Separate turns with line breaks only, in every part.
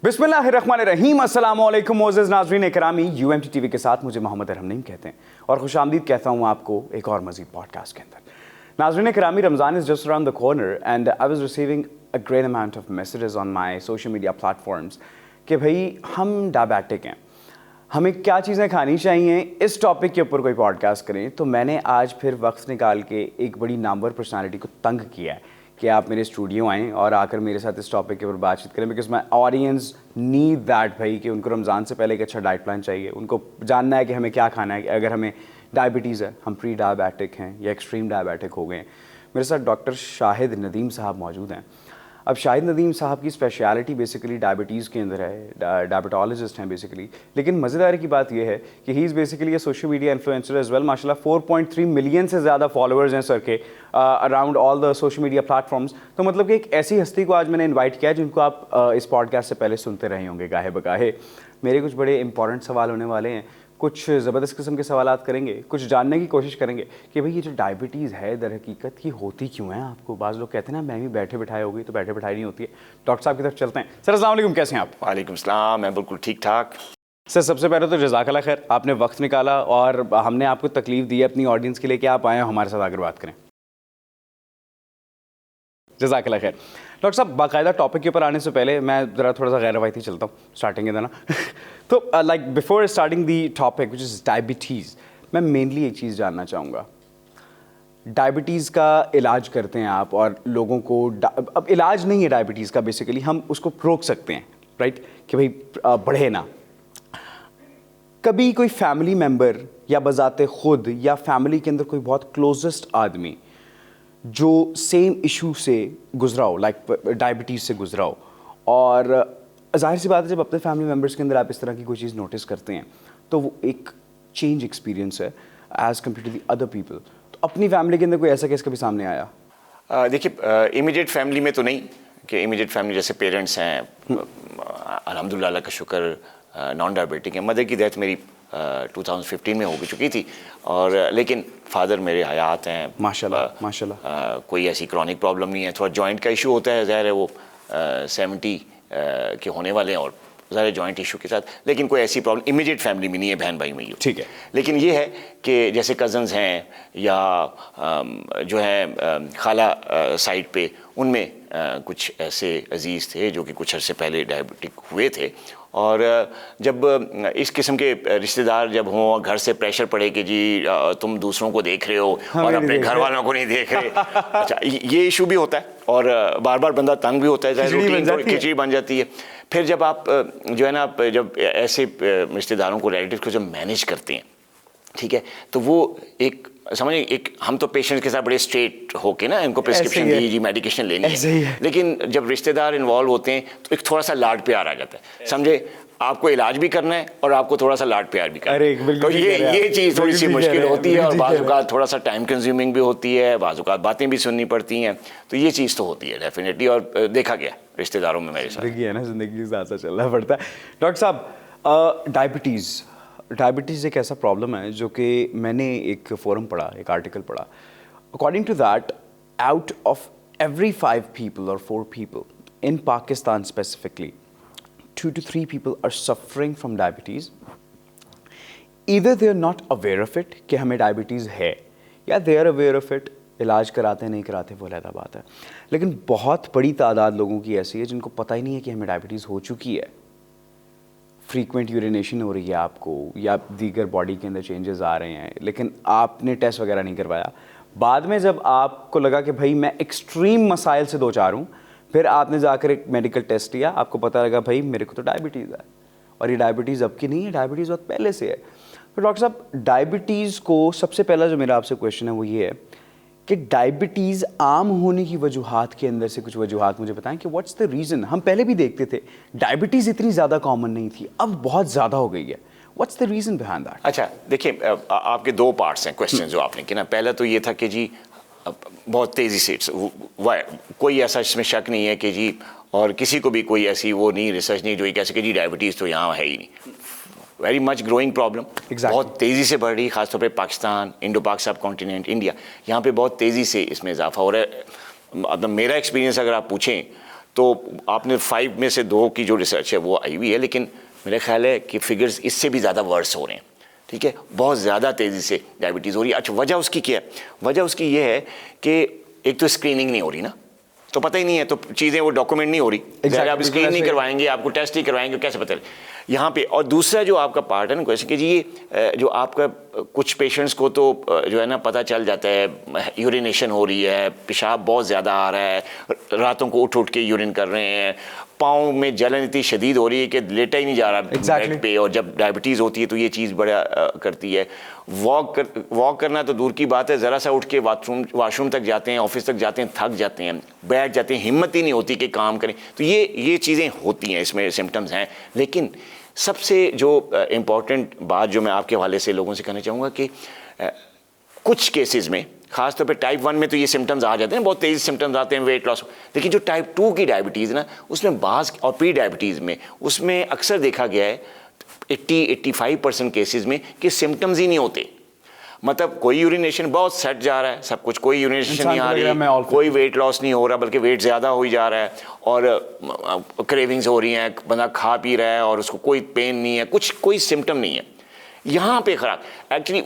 बिस्मिल्लाहिर्रहमानिर्रहीम, अस्सलाम वालेकुम मोअज़्ज़िज़ नाज़रीन करामी। UMT TV के साथ मुझे मोहम्मद अरहम नईम कहते हैं और खुशामदीद कहता हूँ आपको एक और मज़ीद पॉडकास्ट के अंदर। नाज़रीन करामी, Ramzan is just around the corner and I was receiving a great amount of messages on my social media platforms कि भाई हम डायबिटिक हैं, हमें क्या चीज़ें खानी चाहिए, इस टॉपिक के ऊपर कोई पॉडकास्ट करें। तो मैंने आज फिर वक्त निकाल के एक बड़ी नामवर पर्सनालिटी को तंग किया है कि आप मेरे स्टूडियो आएँ और आकर मेरे साथ इस टॉपिक के ऊपर बातचीत करें, because my audience need that भाई कि उनको रमज़ान से पहले एक अच्छा डाइट प्लान चाहिए, उनको जानना है कि हमें क्या खाना है। अगर हमें डायबिटीज़ है, हम प्री डायबिटिक हैं या एक्सट्रीम डायबिटिक हो गए हैं। मेरे साथ डॉक्टर शाहिद नदीम साहब मौजूद हैं। अब शाहिद नदीम साहब की स्पेशलिटी बेसिकली डायबिटीज़ के अंदर है, डायबिटोलॉजिस्ट हैं बेसिकली। लेकिन मज़ेदार की बात यह है कि he is basically a social media influencer as well. माशाल्लाह 4.3 मिलियन से ज़्यादा फॉलोअर्स हैं सर के around all the social media platforms. तो मतलब कि एक ऐसी हस्ती को आज मैंने इन्वाइट किया है जिनको आप इस पॉडकास्ट से पहले सुनते रहे होंगे गाहे बगाहे। मेरे कुछ बड़े इंपॉर्टेंट सवाल होने वाले हैं, कुछ ज़बरदस्त किस्म के सवालात करेंगे, कुछ जानने की कोशिश करेंगे कि भाई ये जो डायबिटीज़ है दर हकीकत ये होती क्यों है आपको। बाज़ लोग कहते हैं ना मैं भी बैठे बिठाए होगी, तो बैठे बिठाई नहीं होती है। डॉक्टर साहब की तरफ चलते हैं। सर अस्सलाम वालेकुम, कैसे हैं आप?
वालेकुम सलाम, मैं बिल्कुल ठीक ठाक।
सर सबसे पहले तो जज़ाकल्लाह खैर, आपने वक्त निकाला और हमने आपको तकलीफ़ दी है अपनी ऑडियंस के लिए कि आप आएँ हमारे साथ आकर बात करें। जज़ाकल्लाह खैर। डॉक्टर साहब बाकायदा टॉपिक के ऊपर आने से पहले मैं ज़रा थोड़ा सा गैर रवायती चलता हूँ स्टार्टिंग के ना तो like before starting the topic which is diabetes, मैं मेनली एक चीज़ जानना चाहूँगा। डायबिटीज़ का इलाज करते हैं आप और लोगों को अब इलाज नहीं है डायबिटीज़ का, बेसिकली हम उसको रोक सकते हैं, राइट, कि भाई बढ़े ना। कभी कोई फैमिली मेम्बर या बजाते खुद या फैमिली के अंदर कोई बहुत क्लोजेस्ट आदमी जो सेम इशू से गुजरा हो, लाइक डायबिटीज़ से गुजरा हो, और ज़ाहिर सी बात है जब अपने फैमिली मेम्बर्स के अंदर आप इस तरह की कोई चीज़ नोटिस करते हैं तो वो एक चेंज एक्सपीरियंस है as compare to the other people. तो अपनी फैमिली के अंदर कोई ऐसा केस कभी सामने आया?
देखिए, इमीडिएट फैमिली में तो नहीं, कि इमीडिएट फैमिली जैसे पेरेंट्स हैं अल्हम्दुलिल्लाह अल्लाह का शुक्र नॉन डायबिटिक है। मदर की डेथ मेरी 2015 में हो चुकी थी, और लेकिन फादर मेरे हयात हैं
माशाल्लाह माशाल्लाह।
कोई ऐसी क्रॉनिक प्रॉब्लम नहीं है। थोड़ा जॉइंट का इशू होता है, ज़ाहिर है वो 70 के होने वाले हैं और ज़ाहिर जॉइंट इशू के साथ, लेकिन कोई ऐसी प्रॉब्लम इमीडिएट फैमिली में नहीं है, बहन भाई में ही हो।
ठीक है।
लेकिन ये है कि जैसे कज़न्स हैं या जो है खाला साइड पे, उनमें कुछ ऐसे अजीज़ थे जो कि कुछ अर्से पहले डायबिटिक हुए थे। और जब इस किस्म के रिश्तेदार जब हों, घर से प्रेशर पड़े कि जी तुम दूसरों को देख रहे हो और अपने घर वालों को नहीं देख रहे अच्छा, ये इशू भी होता है और बार बार बंदा तंग भी होता है, रूटीन थोड़ी खिचड़ी बन जाती है। फिर जब आप जो है ना, जब ऐसे रिश्तेदारों को, रिलेटिव को जब मैनेज करते हैं, ठीक है, तो वो एक समझिए एक हम तो पेशेंट के साथ बड़े स्ट्रेट होके ना इनको प्रिस्क्रिप्शन दी जी मेडिकेशन लेनी है, लेकिन जब रिश्तेदार इन्वॉल्व होते हैं तो एक थोड़ा सा लाड प्यार आ जाता है। समझे, आपको इलाज भी करना है और आपको थोड़ा सा लाड प्यार भी करना है, तो ये चीज़ थोड़ी सी मुश्किल होती है और बाज़ औक़ात थोड़ा सा टाइम कंज्यूमिंग भी होती है, बाज़ औक़ात बातें भी सुननी पड़ती हैं। तो ये चीज़ तो होती है डेफिनेटली, और देखा गया रिश्तेदारों में मेरे साथ।
है ना, ज़िंदगी के साथ चलना पड़ता है। डॉक्टर साहब डायबिटीज़ एक ऐसा प्रॉब्लम है जो कि मैंने एक फोरम पढ़ा, एक आर्टिकल पढ़ा। According to that, out of every 5 people or 4 people in Pakistan specifically, 2 to 3 people are suffering from diabetes. Either they are not aware of it कि हमें डायबिटीज़ है, या they are aware of it, इलाज कराते नहीं कराते वो अलग बात है। लेकिन बहुत बड़ी तादाद लोगों की ऐसी है जिनको पता ही नहीं है कि हमें डायबिटीज़ हो चुकी है। फ्रीक्वेंट यूरिनेशन हो रही है आपको, या दीगर बॉडी के अंदर चेंजेस आ रहे हैं, लेकिन आपने टेस्ट वगैरह नहीं करवाया। बाद में जब आपको लगा कि भाई मैं एक्सट्रीम मसाइल से दो चार हूँ, फिर आपने जाकर एक मेडिकल टेस्ट लिया, आपको पता लगा भाई मेरे को तो डायबिटीज़ है, और ये डायबिटीज़ अब की नहीं है, डायबिटीज़ बहुत पहले से है। तो डॉक्टर साहब, डायबिटीज़ को सबसे पहला जो मेरा आपसे क्वेश्चन है वो ये है कि डायबिटीज़ आम होने की वजूहात के अंदर से कुछ वजूहात मुझे बताएं कि व्हाट्स द रीज़न। हम पहले भी देखते थे डायबिटीज़ इतनी ज़्यादा कॉमन नहीं थी, अब बहुत ज़्यादा हो गई है। What's the reason behind that?
अच्छा देखिए, आपके 2 पार्ट्स हैं क्वेश्चन जो आपने किया ना। पहला तो ये था कि जी बहुत तेज़ी से कोई ऐसा इसमें शक नहीं है कि जी, और किसी को भी कोई ऐसी वो नहीं, रिसर्च नहीं जो ये कह सके जी डायबिटीज़ तो यहाँ है ही नहीं। वेरी मच ग्रोइंग प्रॉब्लम, बहुत तेज़ी से बढ़ रही, खासतौर पे पाकिस्तान, इंडो पाक सब कॉन्टिनेंट, इंडिया, यहाँ पे बहुत तेज़ी से इसमें इजाफा हो रहा है। अब मेरा एक्सपीरियंस अगर आप पूछें तो आपने 5 में से 2 की जो रिसर्च है वो आई हुई है, लेकिन मेरा ख्याल है कि फिगर्स इससे भी ज़्यादा वर्स हो रहे हैं, ठीक है, बहुत ज़्यादा तेज़ी से डायबिटीज़ हो रही है। अच्छा, वजह उसकी क्या है? वजह उसकी ये है कि एक तो स्क्रीनिंग नहीं हो रही ना, तो पता ही नहीं है, तो चीज़ें वो डॉक्यूमेंट नहीं हो रही। exactly, आप स्क्रीन नहीं करवाएंगे, आपको टेस्ट नहीं करवाएंगे, कैसे पता चले यहाँ पे? और दूसरा जो आपका पार्ट है ना क्वेश्चन कि जी ये जो आपका कुछ पेशेंट्स को तो जो है ना पता चल जाता है यूरिनेशन हो रही है, पेशाब बहुत ज़्यादा आ रहा है, रातों को उठ के यूरिन कर रहे हैं, पाँव में जलन इतनी शदीद हो रही है कि लेटा ही नहीं जा रहा बेड पे, और जब डायबिटीज़ होती है तो ये चीज़ बड़ा करती है। वॉक करना तो दूर की बात है, ज़रा सा उठ के वाशरूम तक जाते हैं, ऑफिस तक जाते हैं, थक जाते हैं, बैठ जाते हैं, हिम्मत ही नहीं होती कि काम करें। तो ये चीज़ें होती हैं, इसमें सिम्टम्स हैं। लेकिन सबसे जो इम्पॉर्टेंट बात जो मैं आपके हवाले से लोगों से कहना चाहूँगा कि कुछ केसेस में, खासतौर पे टाइप 1 में तो ये सिम्टम्स आ जाते हैं, बहुत तेज़ी सिम्टम्स आते हैं, वेट लॉस। लेकिन जो टाइप 2 की डायबिटीज़ ना, उसमें बाज़, और प्री डायबिटीज़ में, उसमें अक्सर देखा गया है 80-85% केसेस में कि सिम्टम्स ही नहीं होते। मतलब कोई यूरिनेशन बहुत सेट जा रहा है सब कुछ, कोई यूरिनेशन नहीं आ रही, कोई वेट लॉस नहीं हो रहा, बल्कि वेट ज़्यादा हो ही जा रहा है, और क्रेविंग्स हो रही हैं, बंदा खा पी रहा है और उसको कोई पेन नहीं है, कुछ कोई सिम्टम नहीं है। यहाँ पे खराब एक्चुअली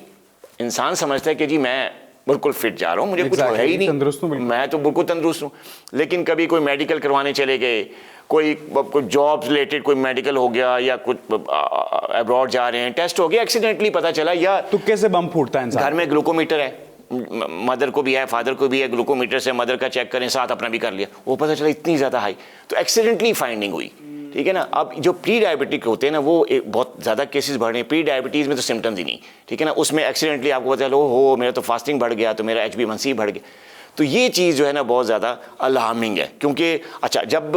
इंसान समझता है कि जी मैं बिल्कुल फिट जा रहा हूँ, मुझे कुछ है ही नहीं, मैं तो बिल्कुल तंदुरुस्त हूँ। लेकिन कभी कोई मेडिकल करवाने चले गए, कोई जॉब रिलेटेड कोई मेडिकल हो गया, या कुछ अब्रॉड जा रहे हैं, टेस्ट हो गया, एक्सीडेंटली पता चला, या
तुक्के से बम फूटता है इंसान।
घर में ग्लूकोमीटर है, मदर को भी है, फादर को भी है, ग्लूकोमीटर से मदर का चेक करें, साथ अपना भी कर लिया, वो पता चला इतनी ज़्यादा हाई, तो एक्सीडेंटली फाइंडिंग हुई, ठीक है ना। अब जो प्री डायबिटिक होते हैं ना, वो बहुत ज़्यादा केसेस बढ़ रहे हैं। प्री डायबिटीज़ में तो सिम्टम्स ही नहीं, ठीक है ना, उसमें एक्सीडेंटली आपको पता चलो हो मेरा तो फास्टिंग बढ़ गया, तो मेरा HbA1c बढ़ गया। तो ये चीज़ जो है ना बहुत ज़्यादा अलार्मिंग है, क्योंकि अच्छा जब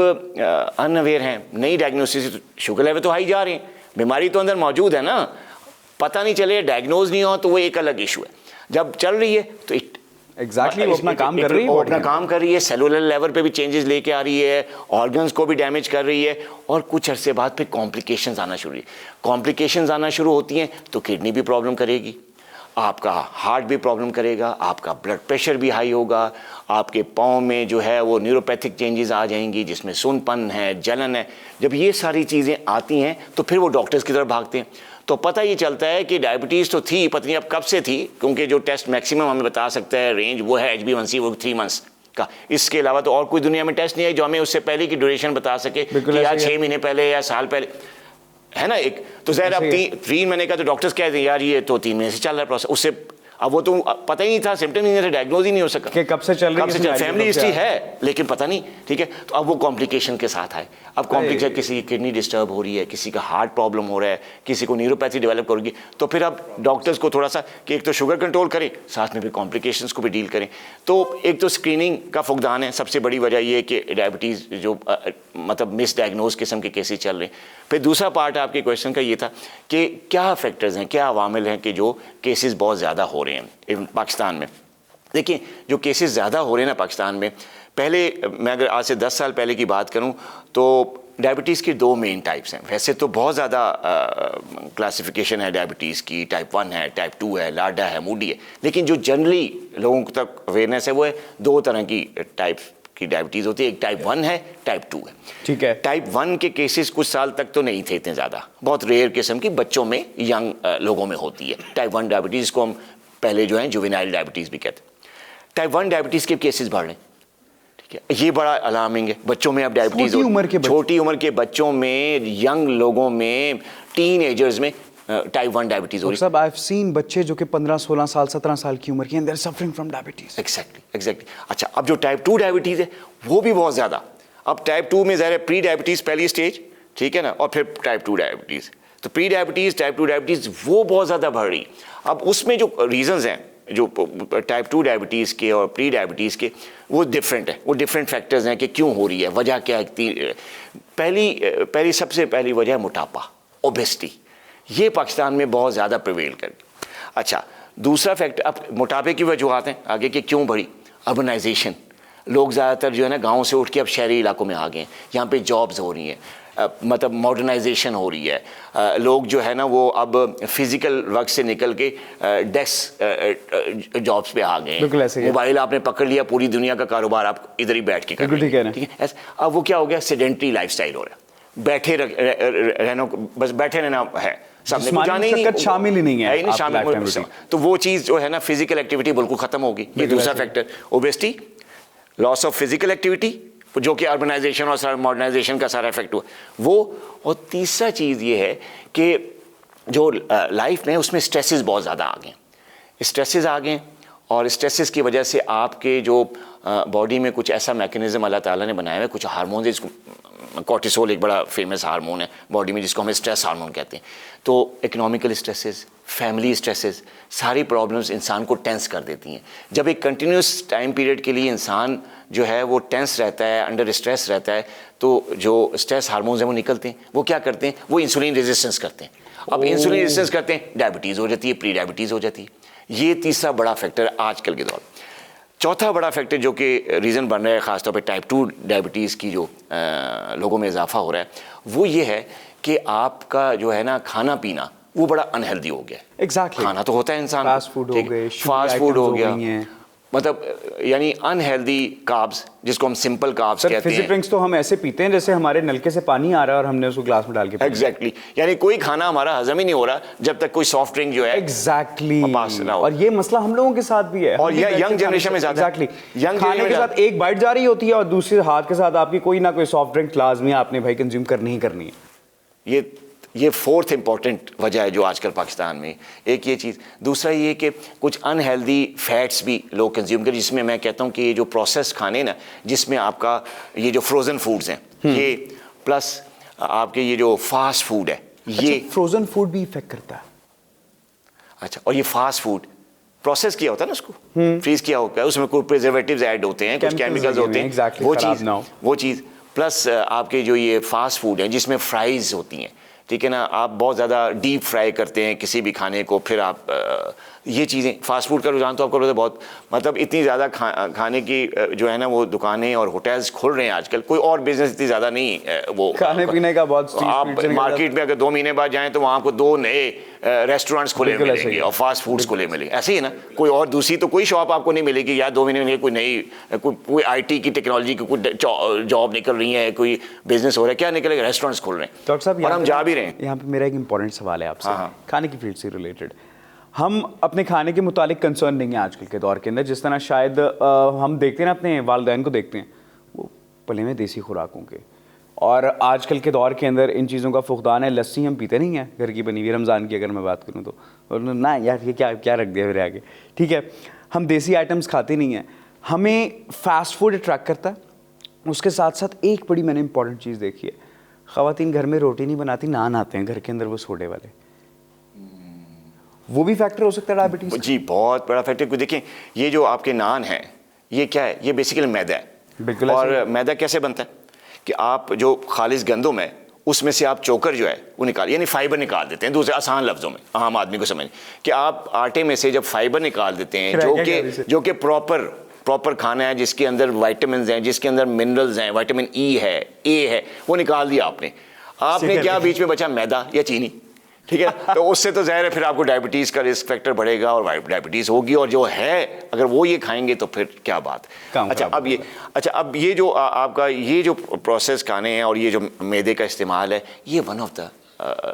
अनअवेयर हैं, नई डायग्नोसिस, तो शुगर लेवल तो हाई जा रहे हैं, बीमारी तो अंदर मौजूद है ना, पता नहीं चले, डायग्नोज नहीं हो, तो वो एक अलग इशू है। जब चल रही है तो
एग्जैक्टली वो अपना काम कर रही है,
वो अपना काम कर रही है, सेलुलर लेवल पे भी चेंजेस लेके आ रही है, ऑर्गन्स को भी डैमेज कर रही है, और कुछ अरसे बाद फिर कॉम्प्लिकेशंस आना शुरू हुई। कॉम्प्लिकेशंस आना शुरू होती हैं तो किडनी भी प्रॉब्लम करेगी, आपका हार्ट भी प्रॉब्लम करेगा, आपका ब्लड प्रेशर भी हाई होगा, आपके पाँव में जो है वो न्यूरोपैथिक चेंजेस आ जाएंगी, जिसमें सुनपन है, जलन है। जब ये सारी चीज़ें आती हैं तो फिर वो डॉक्टर्स की तरफ भागते हैं। तो पता ये चलता है कि डायबिटीज़ तो थी, पता नहीं अब कब से थी, क्योंकि जो टेस्ट मैक्सिमम हमें बता सकता है रेंज वो है HbA1c, वो 3 मंथ्स का। इसके अलावा तो और कोई दुनिया में टेस्ट नहीं है जो हमें उससे पहले की ड्यूरेशन बता सके कि यार 6 महीने पहले या साल पहले, है ना। एक तो ज़ाहिर अब 3 महीने का तो डॉक्टर्स कहते हैं यार ये तो 3 महीने से चल रहा है प्रोसेस, उससे अब वो तो पता ही नहीं था, सिम्टम नहीं थे, डायग्नोज ही नहीं हो सका
कि कब से चल रही है,
फैमिली हिस्ट्री है लेकिन पता नहीं, ठीक है। तो अब वो कॉम्प्लिकेशन के साथ आए, अब कॉम्प्लिकेशन, किसी की किडनी डिस्टर्ब हो रही है, किसी का हार्ट प्रॉब्लम हो रहा है, किसी को न्यूरोपैथी डेवलप करेगी, तो फिर अब डॉक्टर्स को थोड़ा सा कि एक तो शुगर कंट्रोल करें, साथ में फिर कॉम्प्लिकेशंस को भी डील करें। तो एक तो स्क्रीनिंग का फुकदान है, सबसे बड़ी वजह ये है कि डायबिटीज़ जो मतलब मिस डायग्नोज किस्म के केसेस चल रहे हैं। फिर दूसरा पार्ट आपके क्वेश्चन का ये था कि क्या फैक्टर्स हैं, क्या अवामिल हैं कि जो केसेस बहुत ज़्यादा हो रहे हैं पाकिस्तान में। देखिए जो केसेस ज़्यादा हो रहे हैं ना पाकिस्तान में, पहले मैं अगर आज से 10 साल पहले की बात करूं तो डायबिटीज़ की 2 मेन टाइप्स हैं। वैसे तो बहुत ज़्यादा क्लासिफिकेशन है डायबिटीज़ की, टाइप 1 है, टाइप 2 है, लाडा है, मूडी है, लेकिन जो जनरली लोगों तक अवेयरनेस है वो है 2 तरह की टाइप्स की डायबिटीज़ होती है, एक टाइप 1 है, टाइप 2 है,
ठीक है।
टाइप 1 के केसेस कुछ साल तक तो नहीं थे इतने ज़्यादा, बहुत रेयर किस्म की बच्चों में, यंग लोगों में होती है टाइप 1 डायबिटीज़ को हम पहले जो है जुवेनाइल डायबिटीज़ भी कहते हैं। टाइप 1 डायबिटीज़ के केसेस बढ़ रहे हैं, ठीक है, ये बड़ा अलार्मिंग है। बच्चों में अब डायबिटीज़, छोटी उम्र के बच्चों में, यंग लोगों में, टीन एजर्स में टाइप 1 डायबिटीज़ हो रही है।
सब आई हैव सीन बच्चे जो कि 15, 16 साल, 17 साल की उम्र के हैं, they are suffering from diabetes.
Exactly. अच्छा अब जो टाइप 2 डायबिटीज़ है वो भी बहुत ज़्यादा, अब टाइप 2 में ज़ाहिर है प्री डायबिटीज़ पहली स्टेज, ठीक है ना, और फिर टाइप 2 डायबिटीज़, तो प्री डायबिटीज़, टाइप 2 डायबिटीज़ वो बहुत ज़्यादा बढ़ रही। अब उसमें जो रीजंस हैं जो टाइप 2 डायबिटीज़ के और प्री डायबिटीज़ के, वो डिफरेंट है, वो डिफरेंट फैक्टर्स हैं कि क्यों हो रही है, वजह क्या है। पहली सबसे पहली वजह है मोटापा, ओबेसिटी, ये पाकिस्तान में बहुत ज़्यादा प्रिवेल कर। अच्छा दूसरा फैक्टर, अब मोटापे की वजूहत हैं आगे कि क्यों बढ़ी, अर्बनाइजेशन, लोग ज़्यादातर जो है ना गाँव से उठ के अब शहरी इलाकों में आ गए हैं, यहाँ पे जॉब्स हो रही हैं, मतलब मॉडर्नाइजेशन हो रही है, लोग जो है ना वो अब फिजिकल वर्क से निकल के डेस्क जॉब्स पे आ गए हैं। मोबाइल आपने पकड़ लिया, पूरी दुनिया का कारोबार आप इधर ही बैठ के कर रहे हैं, ठीक है। अब वो क्या हो गया, सेडेंटरी लाइफस्टाइल हो रहा है, बैठे रहना, बस बैठे रहना है,
शामिल ही नहीं है
शामिल। तो वो चीज़ जो है ना, फिजिकल एक्टिविटी बिल्कुल खत्म होगी। ये दूसरा factor, obesity, loss of physical activity, जो कि अर्बनाइजेशन और मॉडर्नाइजेशन का सारा इफेक्ट हुआ वो। और तीसरा चीज़ ये है कि जो लाइफ में उसमें स्ट्रेसेस बहुत ज़्यादा आ गए, स्ट्रेसेस आ गए, और स्ट्रेसेस की वजह से आपके जो बॉडी में कुछ ऐसा मैकेनिज्म अल्लाह ताला ने बनाया है, कुछ हार्मोन, जिसको कॉर्टिसोल एक बड़ा फेमस हार्मोन है बॉडी में, जिसको हमें स्ट्रेस हार्मोन कहते हैं। तो इकोनॉमिकल स्ट्रेसेस, फैमिली स्ट्रेसेस, सारी प्रॉब्लम्स इंसान को टेंस कर देती हैं। जब एक कंटिन्यूस टाइम पीरियड के लिए इंसान जो है वो टेंस रहता है, अंडर स्ट्रेस रहता है, तो जो स्ट्रेस हार्मोन्स हैं वो निकलते हैं, वो क्या करते हैं, वो इंसुलिन रेजिस्टेंस करते हैं। अब इंसुलिन रेजिस्टेंस करते हैं, डायबिटीज़ हो जाती है, प्री डायबिटीज़ हो जाती है। ये तीसरा बड़ा फैक्टर है आजकल के दौर। चौथा बड़ा फैक्टर जो कि रीज़न बन रहा है ख़ासतौर पे टाइप 2 डायबिटीज़ की जो लोगों में इजाफा हो रहा है, वो ये है कि आपका जो है ना खाना पीना वो बड़ा अनहेल्दी हो गया।
Exactly.
खाना तो होता है इंसान,
फास्ट फूड हो गए,
फास्ट फूड हो गया, मतलब यानी अनहेल्दी कार्ब्स, जिसको हम सिंपल कार्ब्स कहते हैं।
फिजी ड्रिंक्स तो हम ऐसे पीते हैं जैसे हमारे नलके से पानी आ रहा है और हमने उसको ग्लास में डाल के
एग्जैक्टली यानी कोई खाना हमारा हजम ही नहीं हो रहा जब तक कोई सॉफ्ट ड्रिंक जो है पास ना हो।
और ये मसला हम लोगों के साथ भी है,
और ये यंग जनरेशन में ज़्यादा।
यंग खाने के साथ एक बाइट जा रही होती है और दूसरे हाथ के साथ आपकी कोई ना कोई सॉफ्ट ड्रिंक लाजमी आपने भाई कंज्यूम करनी ही करनी है।
ये फोर्थ इंपॉर्टेंट वजह है जो आजकल पाकिस्तान में। एक ये चीज़, दूसरा ये कि कुछ अनहेल्दी फैट्स भी लोग कंज्यूम करें, जिसमें मैं कहता हूँ कि ये जो प्रोसेस खाने ना, जिसमें आपका ये जो फ्रोज़न फूड्स हैं ये, प्लस आपके ये जो फास्ट फूड है ये।
फ्रोज़न फूड भी इफेक्ट करता है।
अच्छा, और ये फास्ट फूड प्रोसेस किया होता है ना, उसको फ्रीज किया होता है, उसमें कुछ प्रिजर्वेटिव्स ऐड होते हैं, कुछ केमिकल्स होते हैं, वो चीज़ प्लस आपके जो ये फास्ट फूड है जिसमें फ्राइज़ होती हैं, ठीक है ना, आप बहुत ज़्यादा डीप फ्राई करते हैं किसी भी खाने को, फिर आप ये चीज़ें, फास्ट फूड का रुझान तो आपको पता बहुत, मतलब इतनी ज़्यादा खाने की जो है ना वो दुकानें और होटल्स खुल रहे हैं आजकल, कोई और बिजनेस इतनी ज़्यादा नहीं वो
खाने पीने का बहुत।
आप मार्केट में अगर 2 महीने बाद जाएं तो वहाँ आपको 2 नए रेस्टोरेंट्स खुले मिलेंगे और फास्ट फूड्स खुले मिलेंगे। ऐसे ही ना, कोई और दूसरी तो कोई शॉप आपको नहीं मिलेगी या 2 महीने में कोई नई कोई IT की टेक्नोलॉजी की कोई जॉब निकल रही है, कोई बिजनेस हो रहा है, क्या निकलेगा, रेस्टोरेंट्स खुल रहे हैं।
डॉक्टर साहब,
और हम जा भी रहे हैं।
यहाँ पे मेरा एक इंपॉर्टेंट सवाल है आपसे, खाने की फील्ड से रिलेटेड। हम अपने खाने के मुतालिक कंसर्न नहीं है आजकल के दौर के अंदर, जिस तरह शायद हम देखते हैं ना, अपने वालिदैन को देखते हैं वो पले में देसी खुराकों के, और आजकल के दौर के अंदर इन चीज़ों का फुकदान है। लस्सी हम पीते नहीं हैं घर की बनी हुई, रमज़ान की अगर मैं बात करूँ तो, और ना यार ये क्या रख दिया मेरे आगे, ठीक है। हम देसी आइटम्स खाते नहीं हैं, हमें फास्ट फूड अट्रैक्ट करता है। उसके साथ साथ एक बड़ी मैंने इंपॉर्टेंट चीज़ देखी है, ख़वातीन घर में रोटी नहीं बनाती, नान आते हैं घर के अंदर वो सोडे वाले, वो भी फैक्टर हो सकता है डायबिटीज?
जी, बहुत बड़ा फैक्टर। देखें, ये जो आपके नान है ये क्या है, ये बेसिकली मैदा है। और मैदा कैसे बनता है कि आप जो खालिस गंदम है उसमें से आप चोकर जो है वो निकाल, यानी फाइबर निकाल देते हैं, दूसरे आसान लफ्जों में आम आदमी को समझ, कि आप आटे में से जब फाइबर निकाल देते हैं जो कि प्रॉपर खाना है, जिसके अंदर विटामिन हैं, जिसके अंदर मिनरल्स हैं, विटामिन E है, A है, वो निकाल दिया आपने क्या बीच में बचा, मैदा या चीनी, ठीक है। तो उससे तो ज़ाहिर है फिर आपको डायबिटीज़ का रिस्क फैक्टर बढ़ेगा और डायबिटीज़ होगी, और जो है अगर वो ये खाएंगे तो फिर क्या बात। अच्छा, अब ये जो आपका ये जो प्रोसेस खाने हैं और ये जो मैदे का इस्तेमाल है, ये वन ऑफ द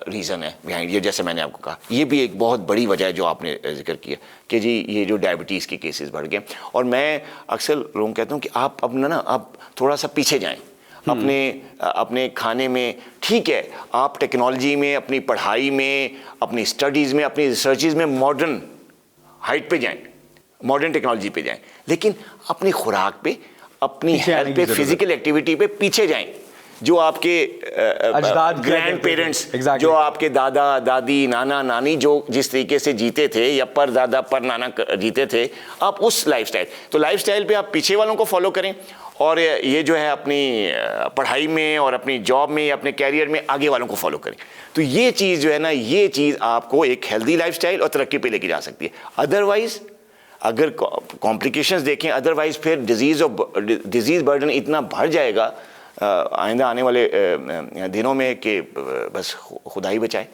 रीज़न है बिहाइंड ये। जैसे मैंने आपको कहा, ये भी एक बहुत बड़ी वजह है जो आपने जिक्र किया कि जी ये जो डायबिटीज़ के केसेस बढ़ गए। और मैं अक्सर लोगों कहता हूँ कि आप अब आप थोड़ा सा पीछे जाएँ अपने खाने में, ठीक है, आप टेक्नोलॉजी में, अपनी पढ़ाई में, अपनी स्टडीज़ में, अपनी रिसर्चेज में मॉडर्न हाइट पे जाएं, मॉडर्न टेक्नोलॉजी पे जाएं, लेकिन अपनी खुराक पे, अपनी हेल्थ पे, फिजिकल एक्टिविटी पे पीछे जाएं। जो आपके ग्रैंड पेरेंट्स, जो आपके दादा दादी, नाना नानी जो जिस तरीके से जीते थे, या पर दादा पर नाना जीते थे, आप उस लाइफस्टाइल पे आप पीछे वालों को फॉलो करें, और ये जो है अपनी पढ़ाई में और अपनी जॉब में, अपने कैरियर में आगे वालों को फॉलो करें। तो ये चीज़ जो है ना, ये चीज़ आपको एक हेल्दी लाइफस्टाइल और तरक्की पे लेके जा सकती है। अदरवाइज अगर कॉम्प्लिकेशंस देखें, अदरवाइज फिर डिजीज़ बर्डन इतना बढ़ जाएगा आइंदा आने वाले दिनों में कि बस खुदा ही बचाए।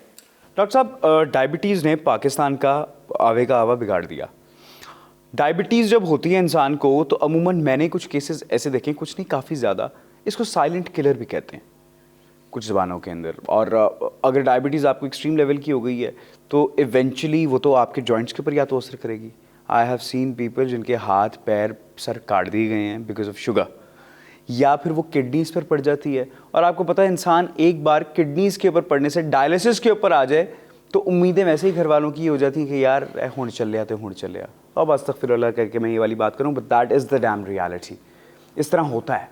डॉक्टर साहब, डायबिटीज़ ने पाकिस्तान का आवे का आवा बिगाड़ दिया। डायबिटीज़ जब होती है इंसान को तो अमूमन मैंने कुछ केसेस ऐसे देखे, कुछ नहीं काफ़ी ज़्यादा, इसको साइलेंट किलर भी कहते हैं कुछ ज़बानों के अंदर। और अगर डायबिटीज़ आपको एक्सट्रीम लेवल की हो गई है तो इवेंचुअली वो तो आपके जॉइंट्स के ऊपर या तो असर करेगी। आई हैव सीन पीपल जिनके हाथ पैर सर काट दिए गए हैं बिकॉज ऑफ शुगर, या फिर वो किडनीज़ पर पड़ जाती है। और आपको पता है इंसान एक बार किडनीज़ के ऊपर पड़ने से डायलिसिस के ऊपर आ जाए तो उम्मीदें वैसे ही घर वालों की हो जाती हैं कि यार हुण चलिया तो हुण चलिया। अब अस्तगफिरुल्लाह करके मैं ये वाली बात करूँ, but that is the dam reality. इस तरह होता है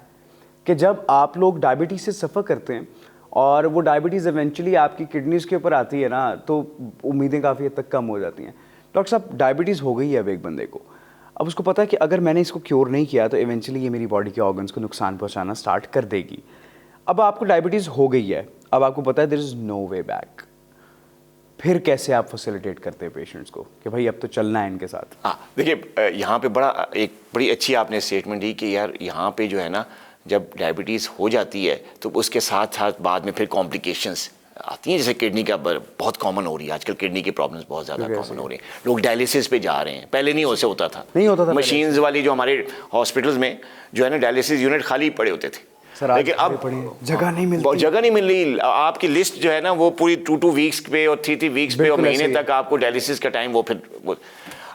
कि जब आप लोग डायबिटीज़ से सफ़र करते हैं और वो डायबिटीज़ इवेंचुअली आपकी किडनीज़ के ऊपर आती है ना, तो उम्मीदें काफ़ी हद तक कम हो जाती हैं। डॉक्टर साहब, डायबिटीज़ हो गई है अब एक बंदे को, अब उसको पता है कि अगर मैंने इसको क्योर नहीं किया तो इवेंचुअली ये मेरी बॉडी के ऑर्गन्स को नुकसान पहुंचाना स्टार्ट कर देगी। अब आपको डायबिटीज़ हो गई है, अब आपको पता है there is no way back, फिर कैसे आप फैसिलिटेट करते हैं पेशेंट्स को कि भाई अब तो चलना है इनके साथ?
हाँ, देखिए यहाँ पे एक बड़ी अच्छी आपने स्टेटमेंट दी कि यार यहाँ पे जो है ना, जब डायबिटीज़ हो जाती है तो उसके साथ साथ बाद में फिर कॉम्प्लिकेशंस आती हैं, जैसे किडनी का बहुत कॉमन हो रही है आजकल, किडनी की प्रॉब्लम्स बहुत ज़्यादा कॉमन हो रही हैं। लोग डायलिसिस पे जा रहे हैं, पहले नहीं होता था मशीन्स वाली जो हमारे हॉस्पिटल्स में जो है ना डायलिसिस यूनिट खाली पड़े होते थे। लेकिन अब
जगह नहीं मिल रही।
आपकी लिस्ट जो है ना वो पूरी 2 वीक्स पे और 3 वीक्स पे और महीने तक आपको डायलिसिस का टाइम वो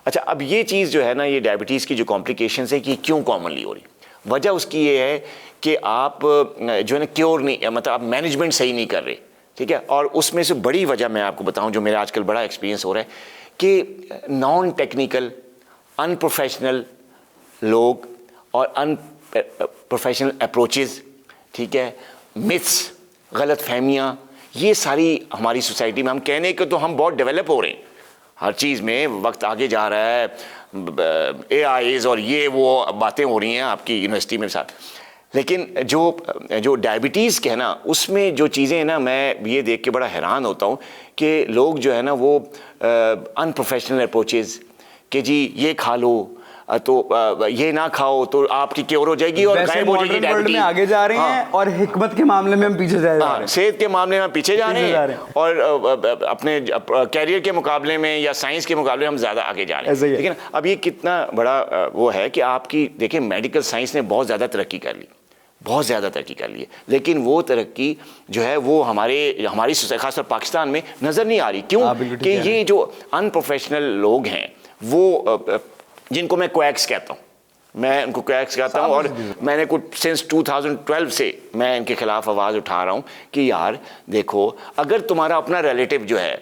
अच्छा, अब ये चीज़ जो है ना, ये डायबिटीज़ की जो कॉम्प्लिकेशंस है कि क्यों कॉमनली हो रही, वजह उसकी ये है कि आप जो है ना क्योर नहीं, मतलब आप मैनेजमेंट सही नहीं कर रहे, ठीक है। और उसमें से बड़ी वजह मैं आपको बताऊं जो मेरा आजकल बड़ा एक्सपीरियंस हो रहा है कि नॉन टेक्निकल अनप्रोफेशनल लोग और अनप्रोफेशनल अप्रोचेस, ठीक है, मिथ्स, गलत फहमियाँ, ये सारी हमारी सोसाइटी में, हम कहने के तो हम बहुत डेवलप हो रहे हैं हर चीज़ में, वक्त आगे जा रहा है, AIs और ये वो बातें हो रही हैं आपकी यूनिवर्सिटी में साथ, लेकिन जो डायबिटीज़ के है ना उसमें जो चीज़ें हैं ना, मैं ये देख के बड़ा हैरान होता हूँ कि लोग जो है ना वो अनप्रोफेशनल अप्रोचेज़ कि जी ये खा लो तो ये ना खाओ तो आपकी क्योर हो जाएगी और गायब हो जाएगी डायबिटीज।
आगे जा रहे हैं और हिकमत के मामले में हम पीछे जा रहे हैं,
सेहत के मामले में पीछे जा रहे हैं और अपने कैरियर के मुकाबले में या साइंस के मुकाबले हम ज़्यादा आगे जा रहे हैं। लेकिन अब ये कितना बड़ा वो है कि आपकी देखिए मेडिकल साइंस ने बहुत ज़्यादा तरक्की कर ली, बहुत ज़्यादा तरक्की कर ली है, लेकिन वो तरक्की जो है वो हमारी खासतौर पाकिस्तान में नज़र नहीं आ रही। क्यों? कि ये जो अनप्रोफेशनल लोग हैं वो जिनको मैं क्वैक्स कहता हूँ, मैं उनको क्वैक्स कहता हूँ, और मैंने कुछ सिंस 2012 से मैं इनके खिलाफ आवाज़ उठा रहा हूँ कि यार देखो, अगर तुम्हारा अपना रिलेटिव जो है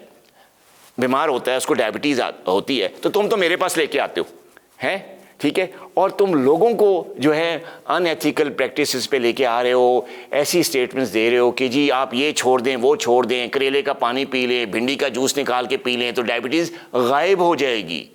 बीमार होता है, उसको डायबिटीज़ होती है, तो तुम तो मेरे पास लेके आते हो, हैं, ठीक है, और तुम लोगों को जो है अनएथिकल प्रैक्टिसेस पे लेके आ रहे हो, ऐसी स्टेटमेंट्स दे रहे हो कि जी आप ये छोड़ दें, वो छोड़ दें, करेले का पानी पी लें, भिंडी का जूस निकाल के पी लें तो डायबिटीज़ गायब हो जाएगी।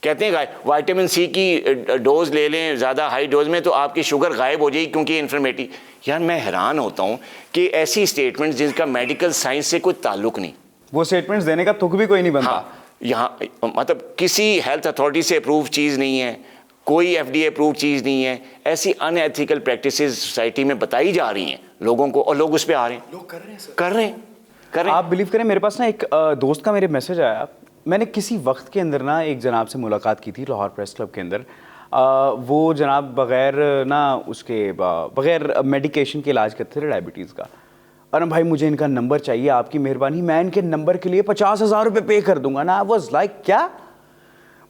कहते हैं विटामिन सी की डोज ले लें ज़्यादा हाई डोज में तो आपकी शुगर गायब हो जाएगी क्योंकि इन्फ्लेमेटरी। यार मैं हैरान होता हूँ कि ऐसी स्टेटमेंट्स जिनका मेडिकल साइंस से कोई ताल्लुक नहीं,
वो स्टेटमेंट्स देने का तुक भी कोई नहीं बनता।
हाँ, यहाँ मतलब किसी हेल्थ अथॉरिटी से अप्रूव चीज़ नहीं है, कोई FDA अप्रूव चीज़ नहीं है, ऐसी अनएथिकल प्रैक्टिसेस सोसाइटी में बताई जा रही हैं लोगों को और लोग उस पर आ रहे हैं, लोग कर रहे हैं। आप
बिलीव करें, मेरे पास ना एक दोस्त का मेरे मैसेज आया, मैंने किसी वक्त के अंदर ना एक जनाब से मुलाकात की थी लाहौर प्रेस क्लब के अंदर। वो जनाब बग़ैर ना उसके बग़ैर मेडिकेशन के इलाज करते थे डायबिटीज़ का। और भाई मुझे इनका नंबर चाहिए, आपकी मेहरबानी, मैं इनके नंबर के लिए 50,000 रुपये पे कर दूंगा ना। आई वाज लाइक क्या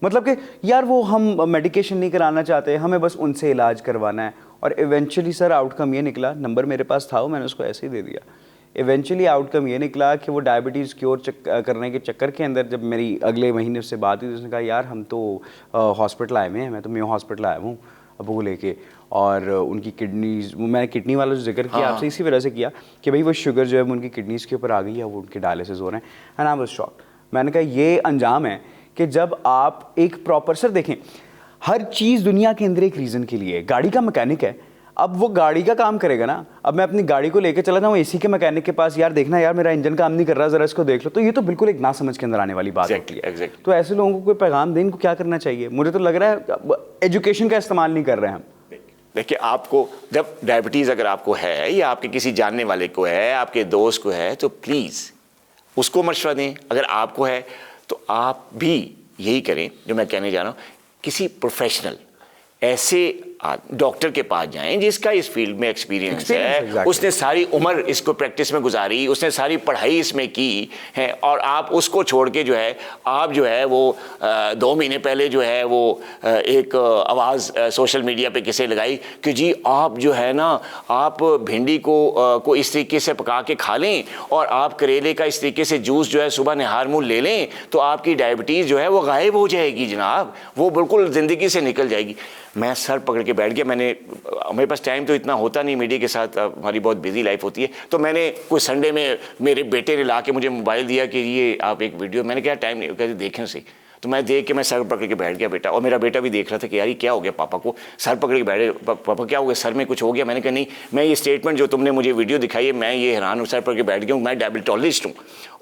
मतलब कि यार वो हम मेडिकेशन नहीं कराना चाहते, हमें बस उनसे इलाज करवाना है। और इवेंचुअली सर आउटकम ये निकला, नंबर मेरे पास था, मैंने उसको ऐसे ही दे दिया। इवेंचुअली आउटकम ये निकला कि वो डायबिटीज़ क्योर करने के चक्कर के अंदर जब मेरी अगले महीने उससे बात हुई तो उसने कहा यार हम तो हॉस्पिटल आए हुए हैं, मैं तो मेयो हॉस्पिटल आया हूँ अबू को लेके, और उनकी किडनीज़, मैंने किडनी वाला जो जिक्र किया आपसे इसी वजह से किया कि भाई वो शुगर जो है उनकी किडनीज़ के ऊपर आ गई है, वो उनके डायलिसिस हो रहे हैं। And I was shocked. मैंने कहा ये अंजाम है कि जब आप एक प्रॉपर, सर देखें हर चीज़ दुनिया के अंदर एक रीज़न के लिए है। गाड़ी का मैकेनिक है, अब वो गाड़ी का काम करेगा ना। अब मैं अपनी गाड़ी को लेकर चला जाऊँ AC के मैकेनिक के पास, यार देखना यार मेरा इंजन काम नहीं कर रहा, ज़रा इसको देख लो, तो ये तो बिल्कुल एक ना समझ के अंदर आने वाली बात होती है। तो ऐसे लोगों को कोई पैगाम दें, इनको क्या करना चाहिए? मुझे तो लग रहा है एजुकेशन का इस्तेमाल नहीं कर रहे हैं हम।
देखिए, आपको जब डायबिटीज़ अगर आपको है या आपके किसी जानने वाले को है, आपके दोस्त को है, तो प्लीज़ उसको मशवरा दें। अगर आपको है तो आप भी यही करें जो मैं कहने जा रहा हूँ, किसी प्रोफेशनल ऐसे डॉक्टर के पास जाएं जिसका इस फील्ड में एक्सपीरियंस है,
exactly.
उसने सारी उम्र इसको प्रैक्टिस में गुजारी, उसने सारी पढ़ाई इसमें की है, और आप उसको छोड़ के जो है आप जो है वो 2 महीने पहले जो है वो एक आवाज़ सोशल मीडिया पे किसे लगाई कि जी आप जो है ना, आप भिंडी को इस तरीके से पका के खा लें और आप करेले का इस तरीके से जूस जो है सुबह निहार मुँह ले लें तो आपकी डायबिटीज़ जो है वो गायब हो जाएगी जनाब, वो बिल्कुल ज़िंदगी से निकल जाएगी। मैं सर पकड़ के बैठ गया। मेरे पास टाइम तो इतना होता नहीं, मीडिया के साथ हमारी बहुत बिजी लाइफ होती है, तो मैंने कोई संडे में मेरे बेटे ने ला के मुझे मोबाइल दिया कि ये आप एक वीडियो, मैंने कहा टाइम नहीं, कहते देखें सही, तो मैं देख के मैं सर पकड़ के बैठ गया बेटा, और मेरा बेटा भी देख रहा था कि यार ये क्या हो गया पापा को, सर पकड़ के बैठे, पापा क्या हो गया, सर में कुछ हो गया। मैंने कहा नहीं, मैं ये स्टेटमेंट जो तुमने मुझे वीडियो दिखाई है, मैं ये हैरान हूँ, सर पकड़ के बैठ गया हूँ, मैं डायबिटोलॉजिस्ट हूँ,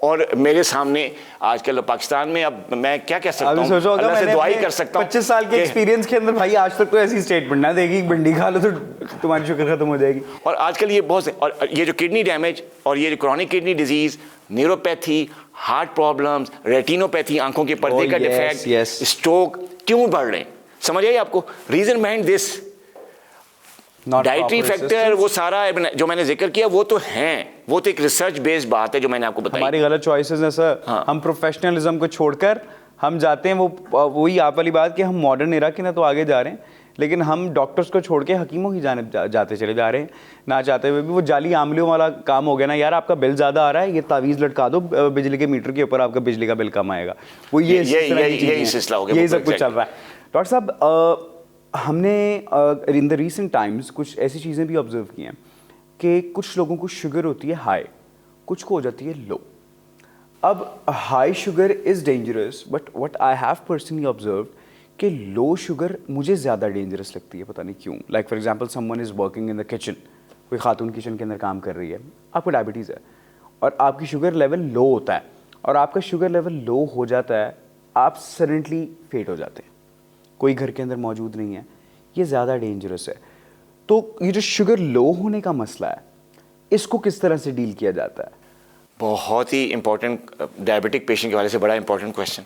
और मेरे सामने आजकल पाकिस्तान में, अब मैं क्या कह सकता हूँ, अल्लाह से दुआ ही कर सकता हूँ।
25 साल के एक्सपीरियंस के अंदर भाई आज तक कोई ऐसी स्टेटमेंट ना देगी, भिंडी खा लो तो तुम्हारी शुगर खत्म हो जाएगी।
और आजकल ये बहुत से, और ये जो किडनी डैमेज और ये जो chronic kidney disease, neuropathy, heart problems, retinopathy, आंखों के पर्दे का डिफेक्ट, स्ट्रोक क्यों बढ़ रहे हैं, समझ आइए आपको reason behind this. Dietary factor, वो सारा जो मैंने जिक्र किया वो तो हैं, वो तो एक रिसर्च बेस्ड बात है जो मैंने आपको बताई।
हमारी गलत चॉइसेस हैं सर।
हाँ।
हम प्रोफेशनलिज्म को छोड़कर हम जाते हैं वही आप वाली बात कि हम मॉडर्न एरा के ना तो आगे जा रहे हैं, लेकिन हम डॉक्टर्स को छोड़ के हकीमों की जाने जाते चले जा रहे हैं, ना चाहते हुए भी। वो जाली आमलियों वाला काम हो गया ना यार, आपका बिल ज़्यादा आ रहा है, ये तावीज़ लटका दो बिजली के मीटर के ऊपर, आपका बिजली का बिल कम आएगा। वो ये
सिलसिला हो गया,
यही सब कुछ चल रहा है। डॉक्टर साहब, हमने इन द रीसेंट टाइम्स कुछ ऐसी चीज़ें भी ऑब्जर्व की हैं कि कुछ लोगों को शुगर होती है हाई, कुछ को हो जाती है लो। अब high sugar is dangerous, but what I have personally observe कि लो शुगर मुझे ज़्यादा डेंजरस लगती है, पता नहीं क्यों। Like for example someone is working in the kitchen, कोई खातून किचन के अंदर काम कर रही है, आपको डायबिटीज़ है और आपकी शुगर लेवल लो होता है, और आपका शुगर लेवल लो हो जाता है, आप सडनली फेट हो जाते हैं, कोई घर के अंदर मौजूद नहीं है, ये ज़्यादा डेंजरस है। तो ये जो शुगर लो होने का मसला है, इसको किस तरह से डील किया जाता है?
बहुत ही इंपॉर्टेंट, डायबिटिक पेशेंट के वाले से बड़ा इंपॉर्टेंट क्वेश्चन,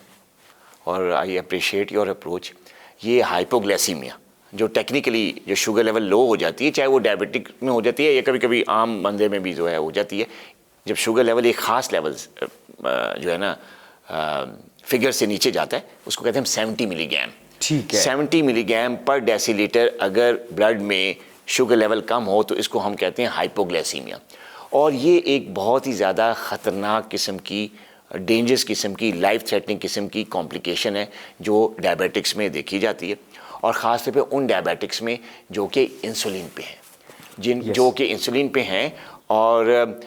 और आई अप्रिशिएट योर अप्रोच। ये हाइपोग्लाइसीमिया जो टेक्निकली जो शुगर लेवल लो हो जाती है, चाहे वो डायबिटिक में हो जाती है या कभी कभी आम बंदे में भी जो है हो जाती है, जब शुगर लेवल एक ख़ास लेवल जो है ना फिगर से नीचे जाता है, उसको कहते हैं 70 मिलीग्राम।
ठीक है।
70 मिलीग्राम पर डेसीलीटर अगर ब्लड में शुगर लेवल कम हो तो इसको हम कहते हैं हाइपोग्लाइसीमिया। और ये एक बहुत ही ज़्यादा ख़तरनाक किस्म की, डेंजरस किस्म की, लाइफ थ्रेटनिंग किस्म की कॉम्प्लिकेशन है जो डायबिटिक्स में देखी जाती है, और ख़ास तौर पे उन डायबिटिक्स में जो कि इंसुलिन पे हैं, जो कि इंसुलिन पे हैं और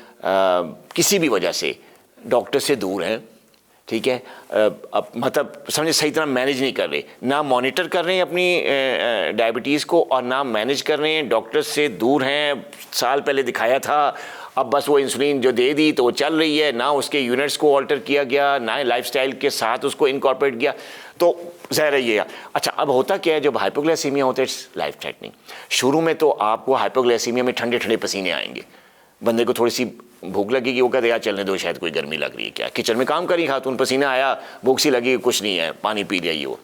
किसी भी वजह से डॉक्टर से दूर हैं, ठीक है, अब मतलब समझे सही तरह मैनेज नहीं कर रहे, ना मॉनिटर कर रहे हैं अपनी डायबिटीज़ को और ना मैनेज कर रहे हैं, डॉक्टर से दूर हैं, साल पहले दिखाया था, अब बस वो इंसुलिन जो दे दी तो वो चल रही है, ना उसके यूनिट्स को ऑल्टर किया गया, ना लाइफस्टाइल के साथ उसको इनकॉर्पोरेट किया, तो ज़ाहिर ये। अच्छा, अब होता क्या है, जब हाइपोग्लाइसीमिया होता है इट्स लाइफ थ्रेटनिंग। शुरू में तो आपको हाइपोग्लाइसीमिया में ठंडे ठंडे पसीने आएंगे, बंदे को थोड़ी सी भूख लगेगी, वो कहते यार चलने दो, शायद कोई गर्मी लग रही है, क्या किचन में काम करी खातून, पसीना आया, भूख सी लगी, कुछ नहीं है, पानी पी लिया ये वो।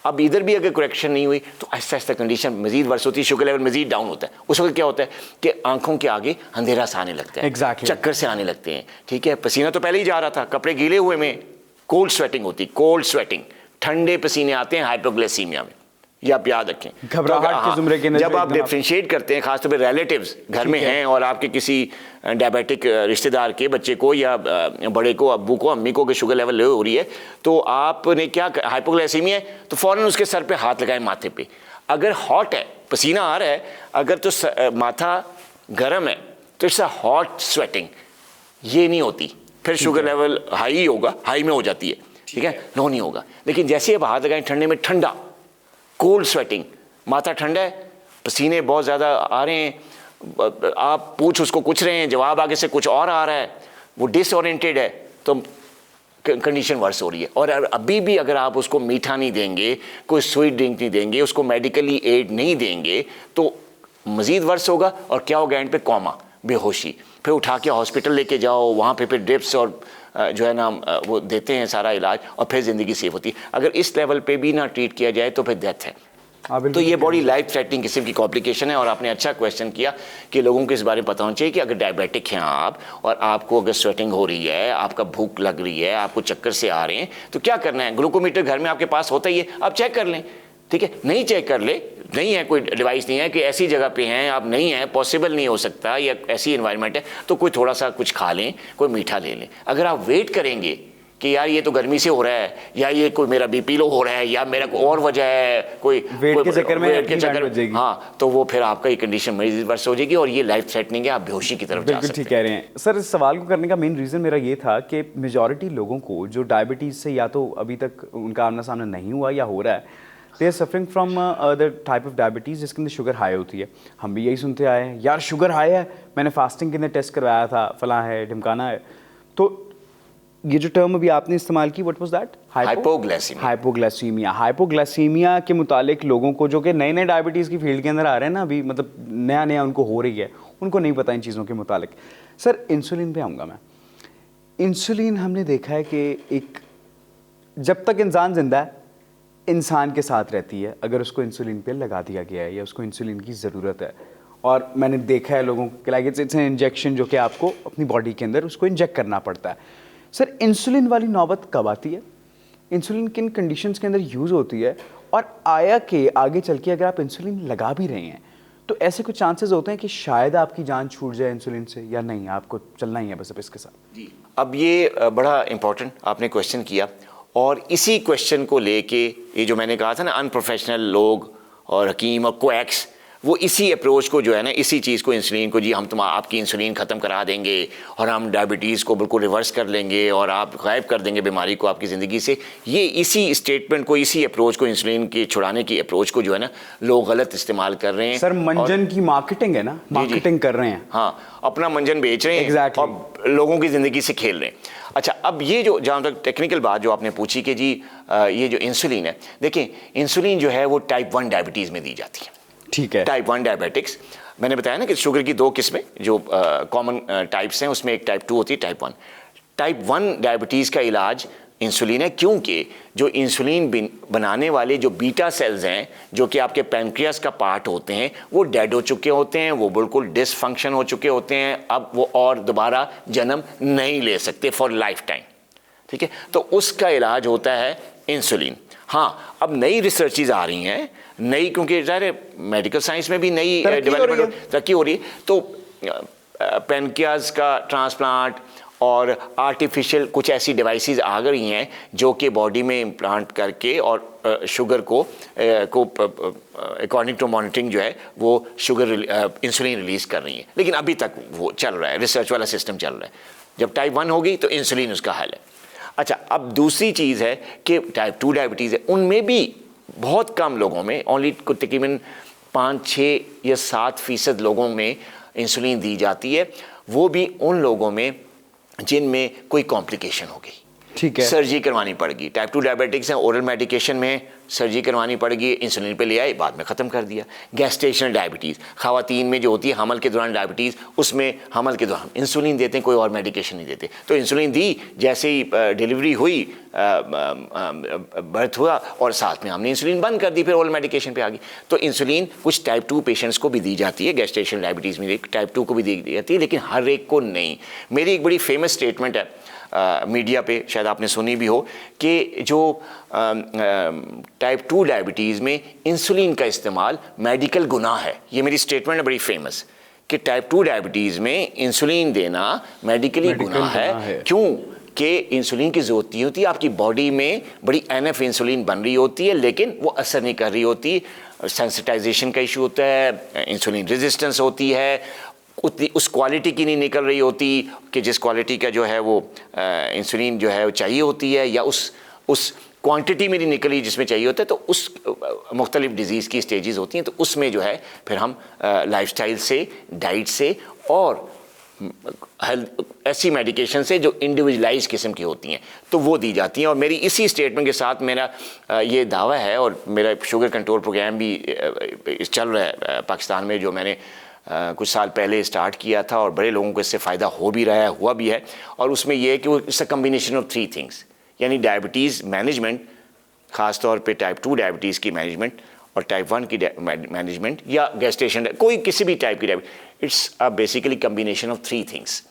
अब इधर भी अगर करेक्शन नहीं हुई तो आहिस्ता आहिस्ता कंडीशन मजीद वर्स होती है, शुगर लेवल मजीद डाउन होता है। उस वक्त क्या होता है कि आंखों के आगे अंधेरा सा आने लगता है, चक्कर से आने लगते हैं, ठीक है, पसीना तो पहले ही जा रहा था, कपड़े गीले हुए में कोल्ड स्वेटिंग होती, कोल्ड स्वेटिंग, ठंडे पसीने आते हैं हाइपोग्लाइसीमिया में, ये आप याद रखें।
घबराहट के जुमरे के
जब आप डिफ्रेंशिएट करते हैं, खासतौर पर रिलेटिव्स घर में हैं और आपके किसी डायबिटिक रिश्तेदार के बच्चे को या बड़े को, अब्बू को, अम्मी को शुगर लेवल लो हो रही है, तो आपने क्या, हाइपोग्लाइसीमिया है तो फ़ौरन उसके सर पे हाथ लगाएं, माथे पे। अगर हॉट है, पसीना आ रहा है, अगर तो माथा गर्म है तो इट्स अ हॉट स्वेटिंग, ये नहीं होती, फिर शुगर लेवल हाई ही होगा, हाई में हो जाती है, ठीक है, लो नहीं होगा। लेकिन जैसे आप हाथ लगाएं ठंडे में, ठंडा कोल्ड स्वेटिंग, माथा ठंडा है, पसीने बहुत ज़्यादा आ रहे हैं, आप पूछ उसको कुछ रहे हैं, जवाब आगे से कुछ और आ रहा है, वो डिसओरिएंटेड है, तो कंडीशन वर्स हो रही है। और अभी भी अगर आप उसको मीठा नहीं देंगे, कोई स्वीट ड्रिंक नहीं देंगे, उसको मेडिकली एड नहीं देंगे, तो मज़ीद वर्स होगा और क्या होगा एंड पे कॉमा, बेहोशी, फिर उठा के हॉस्पिटल लेके जाओ, वहाँ पे फिर ड्रिप्स और जो है ना वो देते हैं सारा इलाज और फिर ज़िंदगी सेव होती है। अगर इस लेवल पे भी ना ट्रीट किया जाए तो फिर डेथ है। तो ये बड़ी लाइफ थ्रेटनिंग किस्म की कॉम्प्लिकेशन है। और आपने अच्छा क्वेश्चन किया कि लोगों को इस बारे में पता होना चाहिए कि अगर डायबिटिक हैं आप और आपको अगर स्वेटिंग हो रही है, आपका भूख लग रही है, आपको चक्कर से आ रहे हैं, तो क्या करना है। ग्लूकोमीटर घर में आपके पास होता ही है, आप चेक कर लें, ठीक है। नहीं चेक कर ले, नहीं है कोई डिवाइस नहीं है कि ऐसी जगह पे हैं आप, नहीं है, पॉसिबल नहीं हो सकता, या ऐसी एनवायरनमेंट है, तो कोई थोड़ा सा कुछ खा लें, कोई मीठा ले लें। अगर आप वेट करेंगे कि यार ये तो गर्मी से हो रहा है, या ये कोई मेरा बीपी लो हो रहा है, या मेरा कोई और वजह है, कोई
वेट के चक्कर में
हाँ, तो वो फिर आपका ये कंडीशन मरीज वर्स हो जाएगी और ये लाइफ थ्रेटनिंग है, आप बेहोशी की तरफ जा सकते हैं।
ठीक कह रहे हैं सर। इस सवाल को करने का मेन रीज़न मेरा ये था कि मेजॉरिटी लोगों को जो डायबिटीज़ से या तो अभी तक उनका आमना सामना नहीं हुआ या हो रहा है, they are suffering from the type of diabetes जिसके अंदर शुगर हाई होती है। हम भी यही सुनते आए हैं, यार शुगर हाई है, मैंने फास्टिंग के अंदर टेस्ट करवाया था, फलां है, ढिमकाना है। तो ये जो टर्म अभी आपने इस्तेमाल की, व्हाट वाज दैट? हाइपोग्लाइसीमिया के मुतालिक लोगों को जो कि नए नए डायबिटीज़ की फील्ड के अंदर आ रहे हैं ना, अभी मतलब नया नया उनको हो रही है, उनको नहीं पता इन चीज़ों के मुतालिक। सर इंसुलिन पे आऊँगा मैं। इंसुलिन हमने देखा है कि एक जब तक इंसान जिंदा है इंसान के साथ रहती है, अगर उसको इंसुलिन पे लगा दिया गया है या उसको इंसुलिन की ज़रूरत है। और मैंने देखा है लोगों को लाइक इट्स एन इंजेक्शन जो कि आपको अपनी बॉडी के अंदर उसको इंजेक्ट करना पड़ता है। सर इंसुलिन वाली नौबत कब आती है? इंसुलिन किन कंडीशंस के अंदर यूज़ होती है? और आया कि आगे चल के अगर आप इंसुलिन लगा भी रहे हैं तो ऐसे कुछ चांसेस होते हैं कि शायद आपकी जान छूट जाए इंसुलिन से, या नहीं आपको चलना ही है बस अब इसके साथ?
जी, अब ये बड़ा इंपॉर्टेंट आपने क्वेश्चन किया, और इसी क्वेश्चन को लेके ये जो मैंने कहा था ना, अनप्रोफेशनल लोग और हकीम और क्वैक्स, वो इसी अप्रोच को जो है ना, इसी चीज़ को, इंसुलिन को, जी हम आपकी इंसुलिन ख़त्म करा देंगे और हम डायबिटीज़ को बिल्कुल रिवर्स कर लेंगे और आप गायब कर देंगे बीमारी को आपकी ज़िंदगी से। ये इसी स्टेटमेंट को, इसी अप्रोच को, इंसुलिन के छुड़ाने की अप्रोच को जो है ना, लोग गलत इस्तेमाल कर रहे हैं।
सर मंजन की मार्केटिंग है ना, मार्केटिंग कर रहे हैं।
हाँ, अपना मंजन बेच रहे हैं
exactly.
और लोगों की ज़िंदगी से खेल रहे हैं। अच्छा, अब ये जो जहाँ तक टेक्निकल बात जो आपने पूछी कि जी ये जो इंसुलिन है, देखें इंसुलिन जो है वो टाइप 1 डायबिटीज़ में दी जाती है।
ठीक है।
टाइप 1 डायबिटिक्स, मैंने बताया ना कि शुगर की 2 किस्में जो कॉमन टाइप्स हैं, उसमें एक टाइप 2 होती है, टाइप 1। टाइप 1 डायबिटीज़ का इलाज इंसुलिन है, क्योंकि जो इंसुलिन बनाने वाले जो बीटा सेल्स हैं, जो कि आपके पैनक्रियास का पार्ट होते हैं, वो डेड हो चुके होते हैं, वो बिल्कुल डिसफंक्शन हो चुके होते हैं। अब वो और दोबारा जन्म नहीं ले सकते फॉर लाइफ टाइम, ठीक है। तो उसका इलाज होता है इंसुलिन। हाँ, अब नई रिसर्चेज आ रही हैं, नई, क्योंकि ज़ाहिर मेडिकल साइंस में भी नई डेवलपमेंट तरक्की हो रही है, तो पैनक्रियाज का ट्रांसप्लांट और आर्टिफिशियल कुछ ऐसी डिवाइसेस आ गई हैं जो कि बॉडी में इम्प्लांट करके और शुगर को अकॉर्डिंग टू मॉनिटरिंग जो है वो शुगर इंसुलिन रिलीज़ कर रही है। लेकिन अभी तक वो चल रहा है, रिसर्च वाला सिस्टम चल रहा है। जब टाइप 1 होगी तो इंसुलिन उसका हल है। अच्छा, अब दूसरी चीज़ है कि टाइप 2 डायबिटीज़ है, उनमें भी बहुत कम लोगों में, ओनली तकरीबन 5-6 या 7% लोगों में इंसुलिन दी जाती है। वो भी उन लोगों में जिनमें कोई कॉम्प्लिकेशन हो गई,
ठीक है,
सर्जरी करवानी पड़ेगी। टाइप 2 डायबिटिक्स हैं, ओरल मेडिकेशन में सर्जरी करवानी पड़ेगी, इंसुलिन पे ले आए, बाद में ख़त्म कर दिया। गैस्टेशनल डायबिटीज़, ख़वातीन में जो होती है हमल के दौरान डायबिटीज़, उसमें हमल के दौरान इंसुलिन देते हैं, कोई और मेडिकेशन नहीं देते। तो इंसुलिन दी, जैसे ही डिलीवरी हुई, बर्थ हुआ, और साथ में हमने इंसुलिन बंद कर दी, फिर ओरल मेडिकेशन पे आ गई। तो इंसुलिन कुछ टाइप 2 पेशेंट्स को भी दी जाती है, गैस्टेशनल डायबिटीज़ में टाइप 2 को भी दी जाती है, लेकिन हर एक को नहीं। मेरी एक बड़ी फेमस स्टेटमेंट है मीडिया पे, शायद आपने सुनी भी हो, कि जो टाइप 2 डायबिटीज़ में इंसुलिन का इस्तेमाल मेडिकल गुनाह है। ये मेरी स्टेटमेंट है बड़ी फेमस, कि टाइप 2 डायबिटीज़ में इंसुलिन देना मेडिकली गुनाह है। क्यों? कि इंसुलिन की ज़रूरत नहीं होती, आपकी बॉडी में बड़ी एनफ इंसुलिन बन रही होती है, लेकिन वो असर नहीं कर रही होती। सेंसिटाइजेशन का इशू होता है, इंसुलिन रेजिस्टेंस होती है, उतनी उस क्वालिटी की नहीं निकल रही होती कि जिस क्वालिटी का जो है वो इंसुलिन जो है वो चाहिए होती है, या उस क्वांटिटी में नहीं निकली जिसमें चाहिए होता है। तो उस मुख्तलिफ डिज़ीज़ की स्टेजेस होती हैं, तो उसमें जो है फिर हम लाइफस्टाइल से, डाइट से और ऐसी मेडिकेशन से जो इंडिविजुअलाइज किस्म की होती हैं तो वो दी जाती हैं। और मेरी इसी स्टेटमेंट के साथ मेरा ये दावा है, और मेरा शुगर कंट्रोल प्रोग्राम भी चल रहा है पाकिस्तान में, जो मैंने कुछ साल पहले स्टार्ट किया था और बड़े लोगों को इससे फ़ायदा हो भी रहा है, हुआ भी है। और उसमें यह है कि वो it's a combination of 3 things, यानी डायबिटीज़ मैनेजमेंट, ख़ास तौर पे टाइप 2 डायबिटीज़ की मैनेजमेंट और टाइप 1 की मैनेजमेंट, या गैस्ट्रेशन, कोई किसी भी टाइप की diabetes, it's a basically combination of 3 things.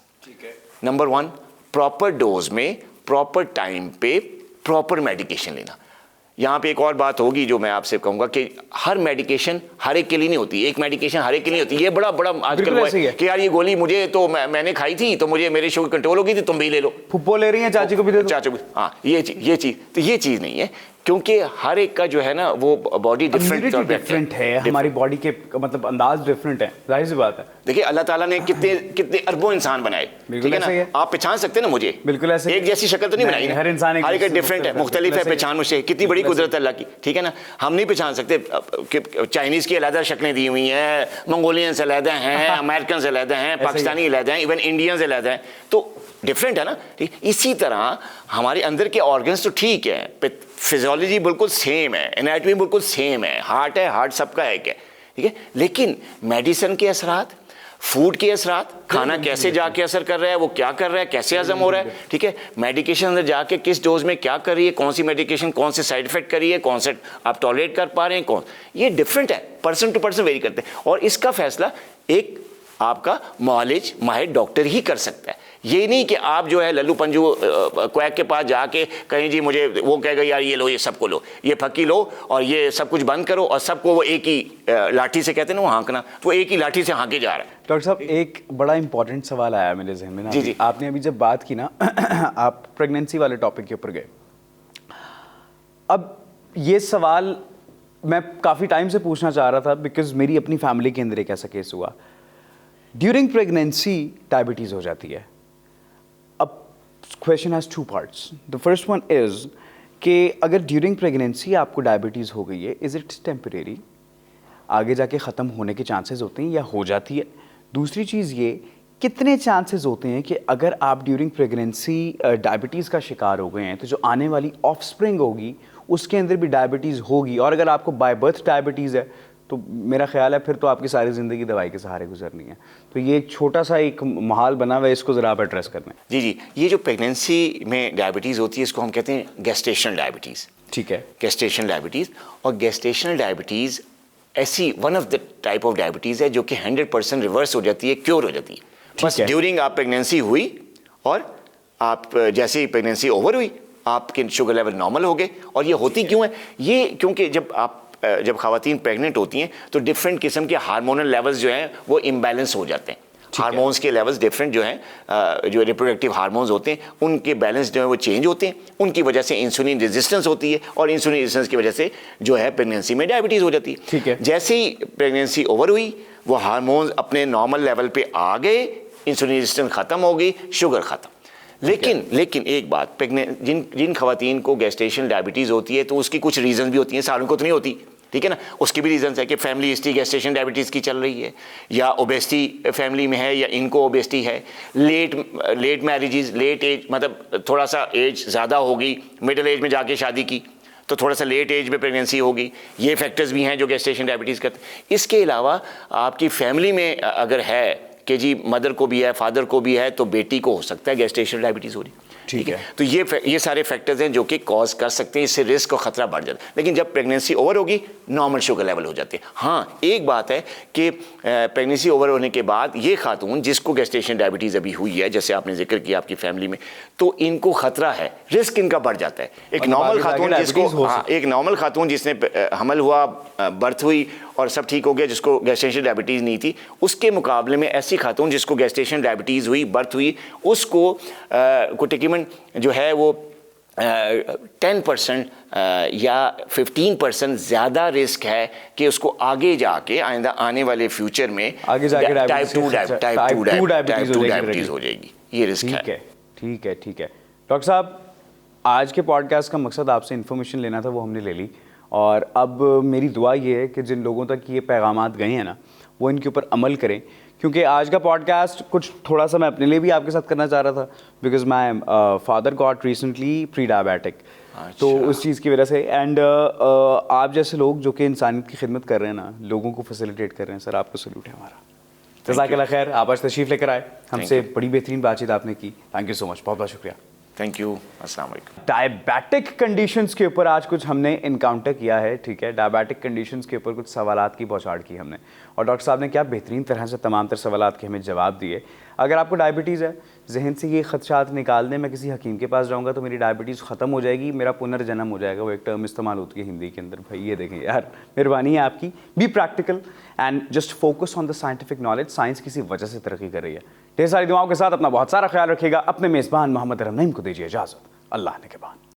Number 1, proper dose में प्रॉपर टाइम पे प्रॉपर मेडिकेशन लेना। यहाँ पे एक और बात होगी जो मैं आपसे कहूँगा कि हर मेडिकेशन हर एक के लिए नहीं होती, एक मेडिकेशन हर एक के लिए होती है। ये बड़ा आजकल हुआ है कि यार ये गोली मुझे तो मैंने खाई थी तो मुझे मेरी शुगर कंट्रोल होगी थी, तुम भी ले लो।
फुप्पो ले रही हैं, चाची को भी दे दो।
चाची को, हाँ, ये चीज़ तो ये चीज़ नहीं है, क्योंकि हर एक का जो है ना वो बॉडी
डिफरेंट है, हमारी बॉडी के मतलब अंदाज डिफरेंट है, जाहिर सी बात है।
देखिए अल्लाह ताला ने कितने अरबों इंसान बनाए, ठीक है ना, आप पहचान सकते हैं ना मुझे,
बिल्कुल ऐसे एक
जैसी शक्ल तो नहीं बनाई,
हर इंसान
हर एक डिफरेंट है, मुख्तलिफ है पहचान मुझसे, कितनी बड़ी कुदरत अल्लाह की, ठीक है ना। हम नहीं पहचान सकते कि चाइनीज़ की अलग शक्लें दी हुई हैं, मंगोलियन से अलग हैं, अमेरिकन से अलग हैं, पाकिस्तानी अलग हैं, इवन इंडियन से अलग हैं, तो डिफरेंट है ना। ठीक, इसी तरह हमारे अंदर के ऑर्गन्स तो ठीक है, फिजियोलॉजी बिल्कुल सेम है, एनाटॉमी बिल्कुल सेम है, हार्ट है, हार्ट सबका है क्या, ठीक है, लेकिन मेडिसिन के असरात, फूड के असरात, खाना कैसे जाके असर कर रहा है, वो क्या कर रहा है, कैसे हजम हो रहा है, ठीक है, मेडिकेशन अंदर जाके किस डोज में क्या कर रही है, कौन सी मेडिकेशन कौन से साइड इफेक्ट कर रही है, कौन से आप टॉलरेट कर पा रहे हैं, कौन, ये डिफरेंट है, पर्सन टू पर्सन वेरी करते हैं। और इसका फैसला एक आपका मॉलेज माहिर डॉक्टर ही कर सकता है। ये नहीं कि आप जो है लल्लू पंजू क्वैक के पास जाके कहीं जी मुझे वो कहेगा यार ये लो, ये सबको लो, ये फक्की लो और ये सब कुछ बंद करो, और सबको वो एक ही लाठी से कहते हैं ना, वो हाँकना, वो एक ही लाठी से हाँके जा रहा है।
डॉक्टर साहब, एक बड़ा इंपॉर्टेंट सवाल आया मेरे जहन में ना,
जी।
आपने अभी जब बात की ना आप प्रेगनेंसी वाले टॉपिक के ऊपर गए। अब ये सवाल मैं काफ़ी टाइम से पूछना चाह रहा था, बिकॉज मेरी अपनी फैमिली के अंदर एक ऐसा केस हुआ, ड्यूरिंग प्रेगनेंसी डायबिटीज़ हो जाती है। अब question has 2 parts. The first one is कि अगर ड्यूरिंग प्रेगनेंसी आपको डायबिटीज़ हो गई है, इज़ इट टेम्परेरी, आगे जाके ख़त्म होने के चांसेस होते हैं या हो जाती है? दूसरी चीज़ ये, कितने चांसेस होते हैं कि अगर आप ड्यूरिंग प्रेगनेंसी डायबिटीज़ का शिकार हो गए हैं तो जो आने वाली ऑफस्प्रिंग होगी उसके अंदर भी डायबिटीज़ होगी, और अगर आपको बाय बर्थ डायबिटीज़ है तो मेरा ख्याल है फिर तो आपकी सारी ज़िंदगी दवाई के सहारे गुजरनी है। तो ये एक छोटा सा एक माहौल बना हुआ है, इसको ज़रा आप एड्रेस करना है।
जी, ये जो प्रेगनेंसी में डायबिटीज़ होती है इसको हम कहते हैं गेस्टेशनल डायबिटीज़, ठीक है, गेस्टेशनल डायबिटीज़। और गेस्टेशनल डायबिटीज़ ऐसी one of the type of diabetes है जो कि 100% रिवर्स हो जाती है, क्योर हो जाती है। बस ड्यूरिंग आप प्रेगनेंसी हुई और आप जैसे ही प्रेगनेंसी ओवर हुई आपके शुगर लेवल नॉर्मल हो गए। और ये होती क्यों है? ये क्योंकि जब ख़वातीन प्रेग्नेंट होती हैं तो डिफरेंट किस्म के हार्मोनल लेवल्स जो हैं वो इम्बैलेंस हो जाते हैं। हार्मोन्स के लेवल्स डिफरेंट जो हैं, जो रिप्रोडक्टिव हार्मोन्स होते हैं उनके बैलेंस जो है वो चेंज होते हैं, उनकी वजह से इंसुलिन रेजिस्टेंस होती है, और इंसुलिन रेजिस्टेंस की वजह से जो है प्रेगनेंसी में डायबिटीज़ हो जाती है। ठीक है, जैसे ही प्रेगनेंसी ओवर हुई वो हार्मोन्स अपने नॉर्मल लेवल पे आ गए, इंसुलिन रेजिस्टेंस ख़त्म हो गई, शुगर ख़त्म। लेकिन एक बात, जिन खवातीन को गेस्टेशनल डायबिटीज़ होती है तो उसकी कुछ रीज़न भी होती हैं, सारों को तो नहीं होती, ठीक है ना। उसकी भी रीज़न है कि फैमिली हिस्ट्री गेस्टेशनल डायबिटीज़ की चल रही है, या ओबेसिटी फैमिली में है, या इनको ओबेसिटी है, लेट मैरिजेस, लेट एज, मतलब थोड़ा सा एज ज़्यादा होगी, मिडिल एज में जाके शादी की तो थोड़ा सा लेट एज में प्रेगनेंसी होगी, ये फैक्टर्स भी हैं जो गेस्टेशनल डायबिटीज़ करते हैं। इसके अलावा आपकी फैमिली में अगर है कि जी मदर को भी है, फादर को भी है, तो बेटी को हो सकता है गेस्टेशनल डायबिटीज़ हो रही, ठीक है। तो ये सारे फैक्टर्स हैं जो कि कॉज कर सकते हैं, इससे रिस्क और ख़तरा बढ़ जाता है। लेकिन जब प्रेगनेंसी ओवर होगी नॉर्मल शुगर लेवल हो जाती है। हाँ, एक बात है कि प्रेगनेंसी ओवर होने के बाद ये खातून जिसको गेस्टेशनल डायबिटीज़ अभी हुई है, जैसे आपने जिक्र किया आपकी फैमिली में, तो इनको ख़तरा है, रिस्क इनका बढ़ जाता है। एक नॉर्मल खातून जिसको, हाँ, एक नॉर्मल खातून जिसने हमल हुआ, बर्थ हुई और सब ठीक हो गया, जिसको गेस्टेशनल डायबिटीज़ नहीं थी, उसके मुकाबले में ऐसी खातून जिसको गेस्टेशनल डायबिटीज़ हुई, बर्थ हुई, उसको तकरीबन जो है वो 10% या 15% ज़्यादा रिस्क है कि उसको आगे जाके आइंदा आने वाले फ्यूचर में
आगे जाके
टाइप 2 डायबिटीज़ हो जाएगी। ये रिस्क है।
ठीक है। डॉक्टर साहब, आज के पॉडकास्ट का मकसद आपसे इन्फॉर्मेशन लेना था, वो हमने ले ली, और अब मेरी दुआ ये है कि जिन लोगों तक ये पैगामात गए हैं ना वो इनके ऊपर अमल करें, क्योंकि आज का पॉडकास्ट कुछ थोड़ा सा मैं अपने लिए भी आपके साथ करना चाह रहा था, because my father got recently pre diabetic, तो उस चीज़ की वजह से एंड आप जैसे लोग जो कि इंसानियत की खिदमत कर रहे हैं ना, लोगों को फैसिलिटेट कर रहे हैं, सर आपको सल्यूट है हमारा। जज़ाकल्लाह खैर, आप आज तशरीफ़ लेकर आए, हमसे बड़ी बेहतरीन बातचीत आपने की, थैंक यू सो मच, बहुत बहुत शुक्रिया।
थैंक यू, अस्सलाम वालेकुम।
डायबिटिक कंडीशंस के ऊपर आज कुछ हमने इनकाउंटर किया है, ठीक है। डायबिटिक कंडीशंस के ऊपर कुछ सवालात की बौछार की हमने, और डॉक्टर साहब ने क्या बेहतरीन तरह से तमाम तर सवालात के हमें जवाब दिए। अगर आपको डायबिटीज़ है, जहन से ये खदशात निकालने मैं किसी हकीम के पास जाऊँगा तो मेरी डायबिटीज़ ख़त्म हो जाएगी, मेरा पुनर्जन्म हो जाएगा, वो एक टर्म इस्तेमाल होती है हिंदी के अंदर। भाई ये देखें यार, मेहरबानी है आपकी, be practical and just focus on the scientific knowledge. Science किसी वजह से तरक्की कर रही है। ढेर सारी दुआओं के साथ अपना बहुत सारा ख्याल रखिएगा। अपने मेज़बान मोहम्मद अरहम नईम को दीजिए इजाज़त। अल्लाह ने के बाद।